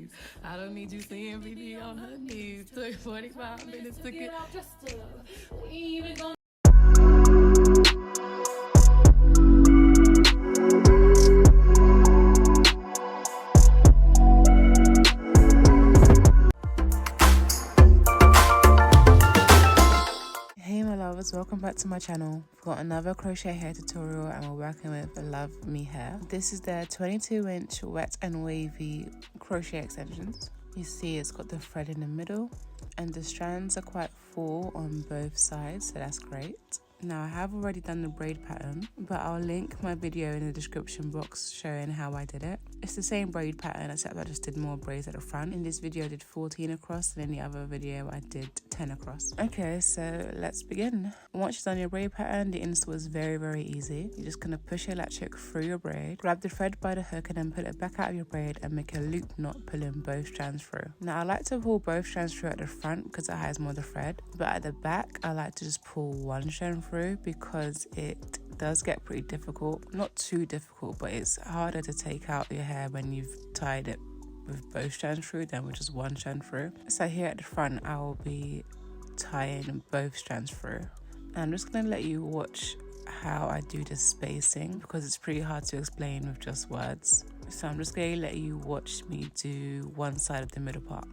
please. I don't need you seeing BB on her knees. Took 45 minutes to get out just to we even gonna. Welcome back to my channel. We've got another crochet hair tutorial and we're working with LUVME Hair. This is their 22-inch wet and wavy crochet extensions. You see it's got the thread in the middle and the strands are quite full on both sides, so that's great. Now I have already done the braid pattern, but I'll link my video in the description box showing how I did it. It's the same braid pattern except I just did more braids at the front. In this video I did 14 across and in the other video I did 10 across. Okay, so let's begin. Once you've done your braid pattern, the install is very easy. You're just gonna push your electric through your braid, grab the thread by the hook and then pull it back out of your braid and make a loop knot pulling both strands through. Now I like to pull both strands through at the front because it has more of the thread, but at the back I like to just pull one strand through because it does get pretty difficult. Not too difficult, but it's harder to take out your hair when you've tied it with both strands through than with just one strand through. So here at the front I will be tying both strands through. And I'm just going to let you watch how I do the spacing because it's pretty hard to explain with just words. So I'm just going to let you watch me do one side of the middle part.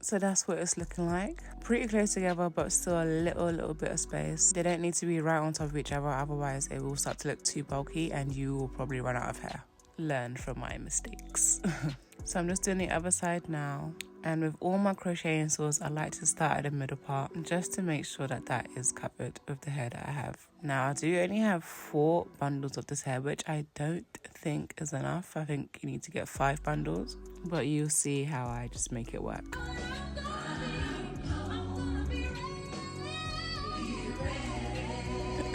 So that's what it's looking like. Pretty close together, but still a little bit of space. They don't need to be right on top of each other, otherwise it will start to look too bulky and you will probably run out of hair. Learn from my mistakes. So I'm just doing the other side now. And with all my crochet installs, I like to start at the middle part just to make sure that that is covered with the hair that I have. Now I do only have 4 bundles of this hair, which I don't think is enough. I think you need to get 5 bundles, but you'll see how I just make it work.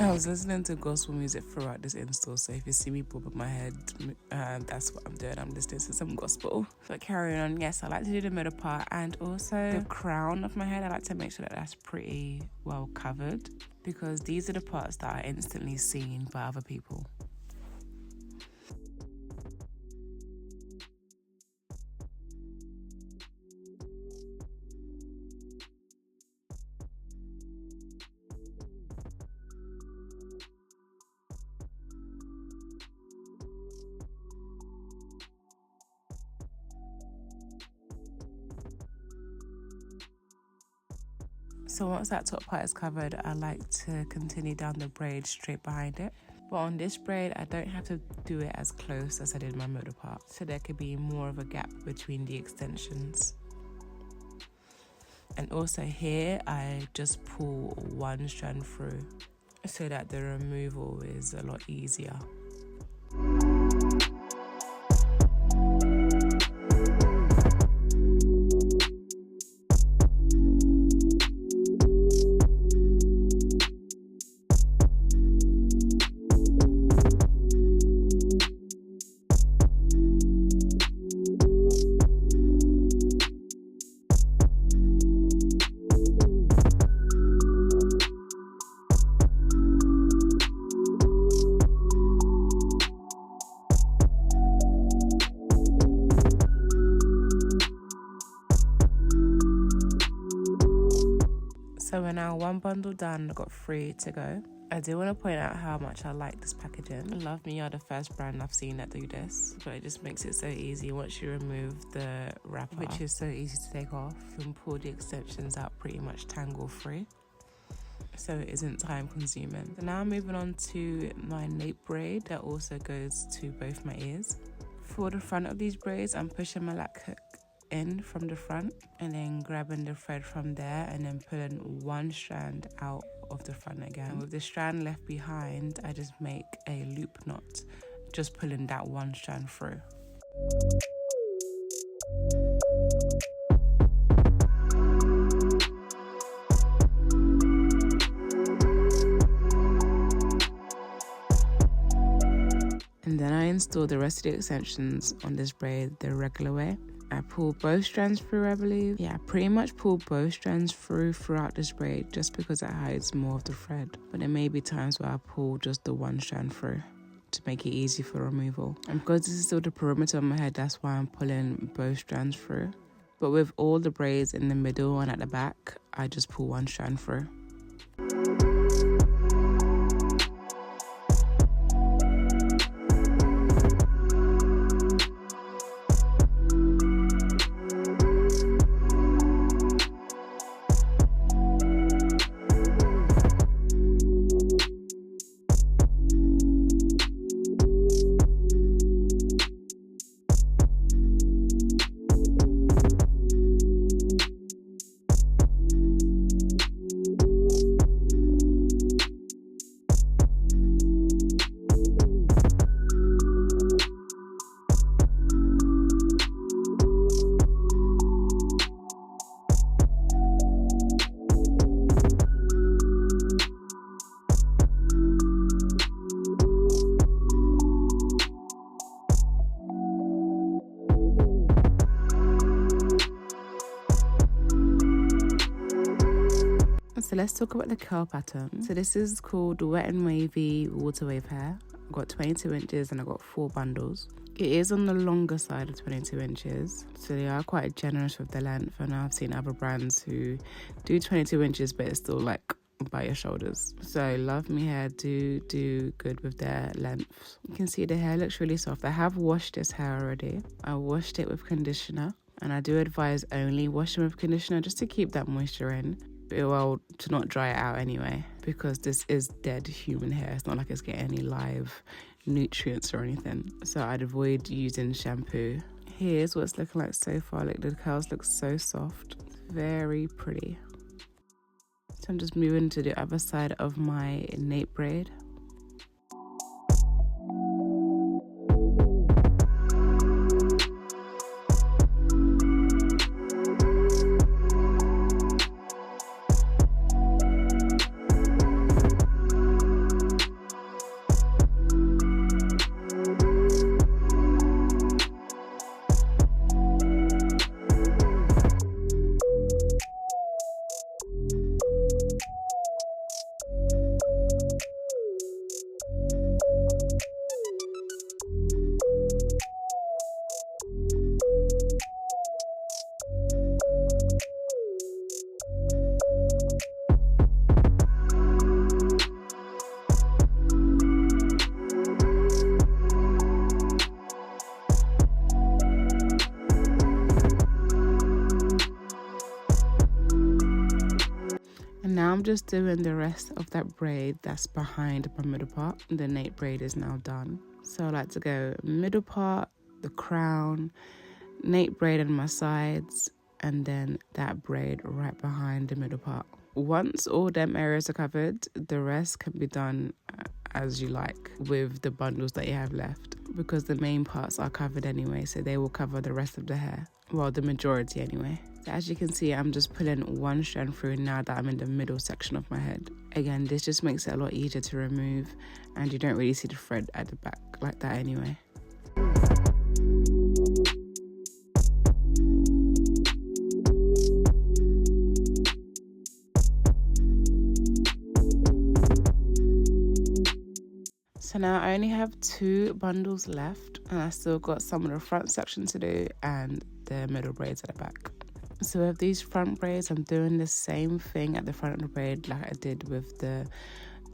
I was listening to gospel music throughout this install, so if you see me bob up my head, that's what I'm doing. I'm listening to some gospel. But carrying on, yes, I like to do the middle part and also the crown of my head. I like to make sure that that's pretty well covered because these are the parts that are instantly seen by other people. So once that top part is covered, I like to continue down the braid straight behind it. But on this braid, I don't have to do it as close as I did my middle part. So there could be more of a gap between the extensions. And also here, I just pull one strand through so that the removal is a lot easier. So we're now one bundle done, I've got 3 to go. I do want to point out how much I like this packaging. LUVME are the first brand I've seen that do this, but it just makes it so easy once you remove the wrapper, which is so easy to take off, and pull the extensions out pretty much tangle free, so it isn't time consuming. So now moving on to my nape braid that also goes to both my ears. For the front of these braids, I'm pushing my lac hook in from the front and then grabbing the thread from there and then pulling one strand out of the front again. And with the strand left behind, I just make a loop knot, just pulling that one strand through. And then I install the rest of the extensions on this braid the regular way. I pull both strands through, I believe. Yeah, I pretty much pull both strands through throughout this braid just because it hides more of the thread. But there may be times where I pull just the one strand through to make it easy for removal. And because this is still the perimeter of my head, that's why I'm pulling both strands through. But with all the braids in the middle and at the back, I just pull one strand through. So let's talk about the curl pattern. So this is called Wet and Wavy Water Wave Hair. I've got 22 inches and I've got 4 bundles. It is on the longer side of 22 inches, so they are quite generous with the length. And I've seen other brands who do 22 inches, but it's still like by your shoulders. So LUVME Hair do good with their length. You can see the hair looks really soft. I have washed this hair already. I washed it with conditioner, and I do advise only washing with conditioner just to keep that moisture in. Well, to not dry it out anyway, because this is dead human hair. It's not like it's getting any live nutrients or anything, so I'd avoid using shampoo. Here's what it's looking like so far. Like, the curls look so soft, very pretty. So I'm just moving to the other side of my nape braid. Now I'm just doing the rest of that braid that's behind my middle part. The nape braid is now done. So I like to go middle part, the crown, nape braid on my sides, and then that braid right behind the middle part. Once all them areas are covered, the rest can be done as you like with the bundles that you have left, because the main parts are covered anyway, so they will cover the rest of the hair. Well, the majority anyway. So as you can see, I'm just pulling one strand through now that I'm in the middle section of my head. Again, this just makes it a lot easier to remove, and you don't really see the thread at the back like that anyway. So now I only have 2 bundles left, and I still got some of the front section to do and the middle braids at the back. So with these front braids, I'm doing the same thing at the front of the braid like I did with the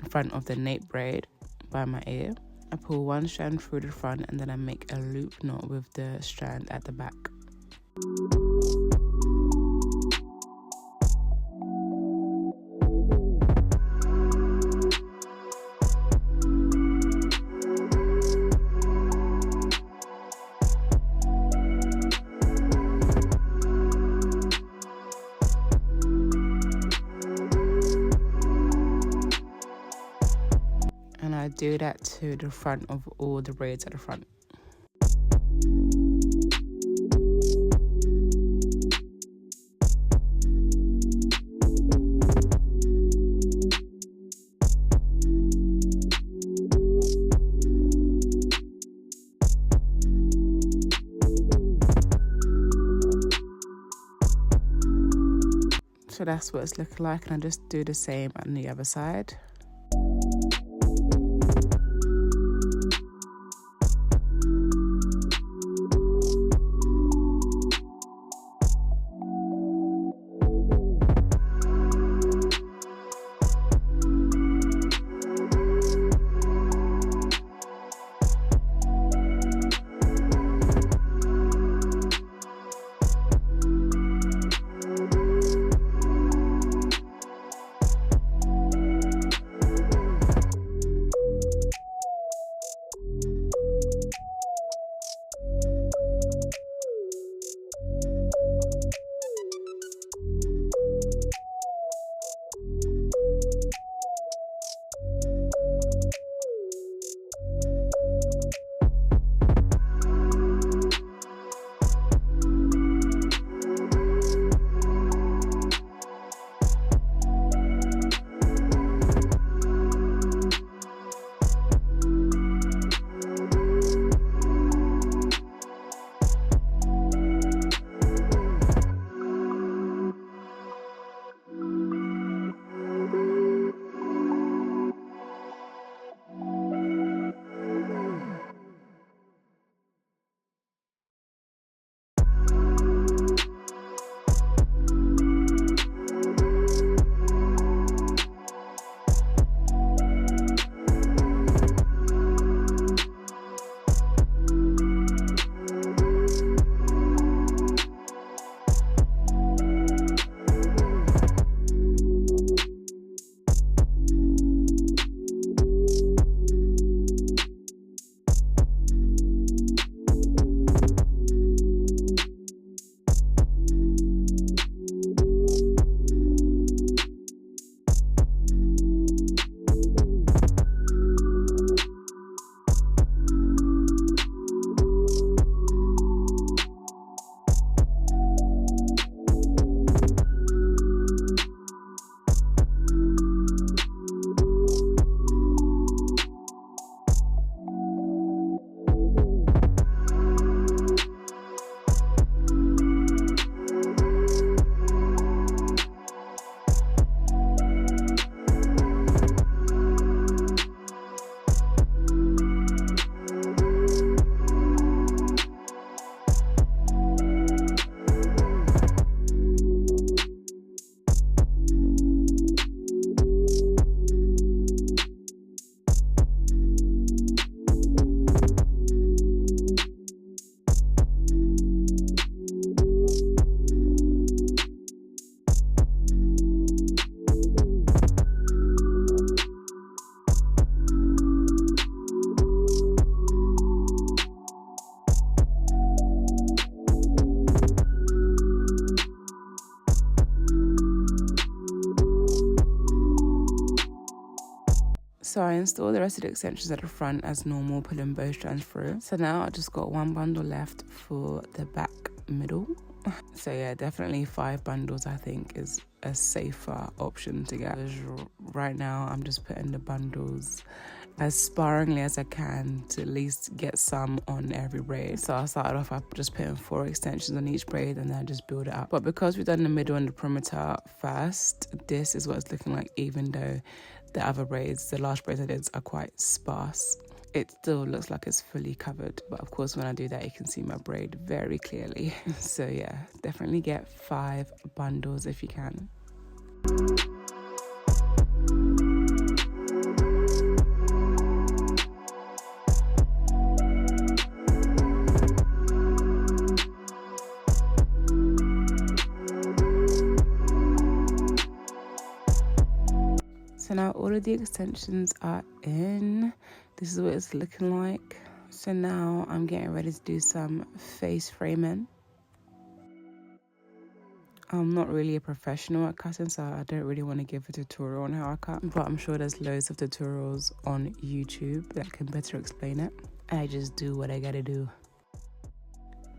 front of the nape braid by my ear. I pull one strand through the front and then I make a loop knot with the strand at the back. And I do that to the front of all the braids at the front. So that's what it's looking like, and I just do the same on the other side. So I installed the rest of the extensions at the front as normal, pulling both strands through. So now I just got one bundle left for the back middle. So yeah, definitely 5 bundles I think is a safer option to get. Right now I'm just putting the bundles as sparingly as I can to at least get some on every braid. So I started off by just putting 4 extensions on each braid and then I just build it up. But because we've done the middle and the perimeter first, this is what it's looking like, even though the other braids, the last braids I did, are quite sparse. it still looks like it's fully covered. But of course, when I do that, you can see my braid very clearly. So yeah, definitely get 5 bundles if you can. So now all of the extensions are in. This is what it's looking like. So now I'm getting ready to do some face framing. I'm not really a professional at cutting, so I don't really want to give a tutorial on how I cut, but I'm sure there's loads of tutorials on YouTube that can better explain it. I just do what I gotta do.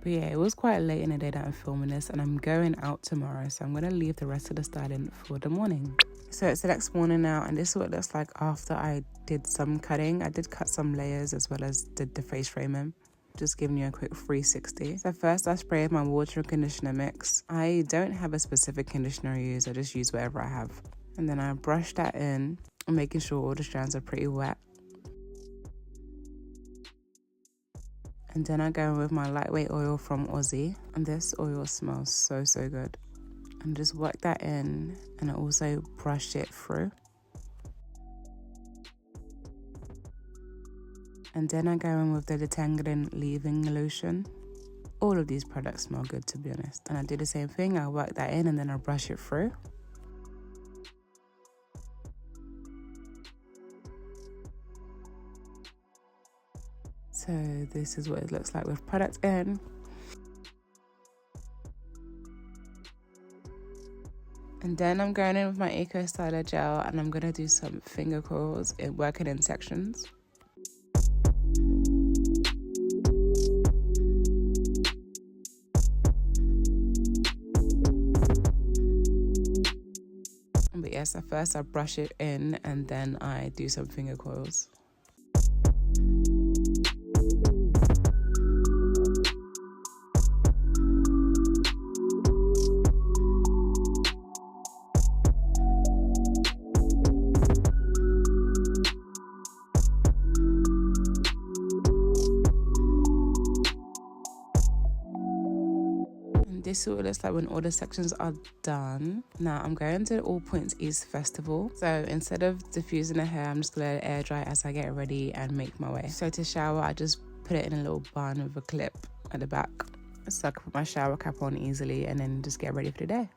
But yeah, it was quite late in the day that I'm filming this, and I'm going out tomorrow, so I'm gonna leave the rest of the styling for the morning. So it's the next morning now, and this is what it looks like after I did some cutting. I did cut some layers as well as did the face framing. Just giving you a quick 360. So first I sprayed my water and conditioner mix. I don't have a specific conditioner I use, I just use whatever I have. And then I brush that in, making sure all the strands are pretty wet. And then I go in with my lightweight oil from Aussie. And this oil smells so, so good. And just work that in, and I also brush it through. And then I go in with the detangling leave-in lotion. All of these products smell good, to be honest. And I do the same thing, I work that in and then I brush it through. So this is what it looks like with product in. And then I'm going in with my Eco Styler gel, and I'm gonna do some finger coils, working in sections. But yes, at first I brush it in and then I do some finger coils. This is what it looks like when all the sections are done. Now I'm going to the All Points East Festival. So instead of diffusing the hair, I'm just gonna let it air dry as I get ready and make my way. So to shower, I just put it in a little bun with a clip at the back, so I can put my shower cap on easily and then just get ready for the day.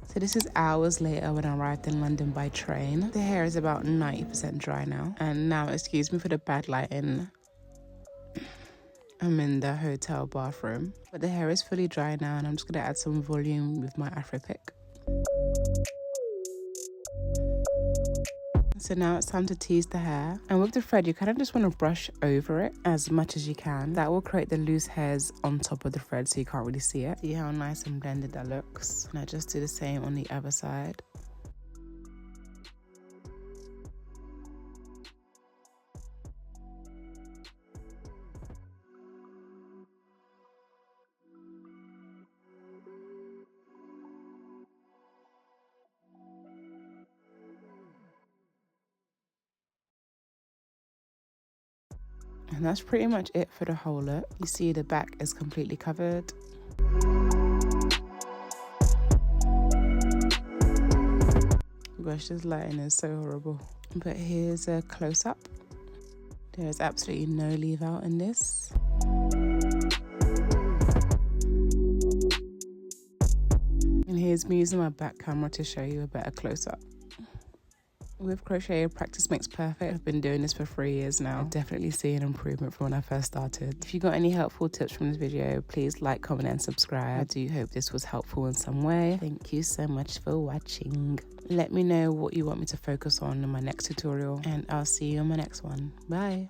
So this is hours later when I arrived in London by train. The hair is about 90% dry now. And now, excuse me for the bad lighting, I'm in the hotel bathroom, but the hair is fully dry now, and I'm just gonna add some volume with my Afro pick. So now it's time to tease the hair, and with the thread you kind of just want to brush over it as much as you can. That will create the loose hairs on top of the thread so you can't really see it. See how nice and blended that looks. And I just do the same on the other side. And that's pretty much it for the whole look. You see the back is completely covered. Gosh, this lighting is so horrible. But here's a close-up. There is absolutely no leave out in this. And here's me using my back camera to show you a better close-up. With crochet, practice makes perfect. I've been doing this for 3 years now. I definitely see an improvement from when I first started. If you got any helpful tips from this video, please like, comment and subscribe. I do hope this was helpful in some way. Thank you so much for watching. Let me know what you want me to focus on in my next tutorial, and I'll see you in my next one. Bye.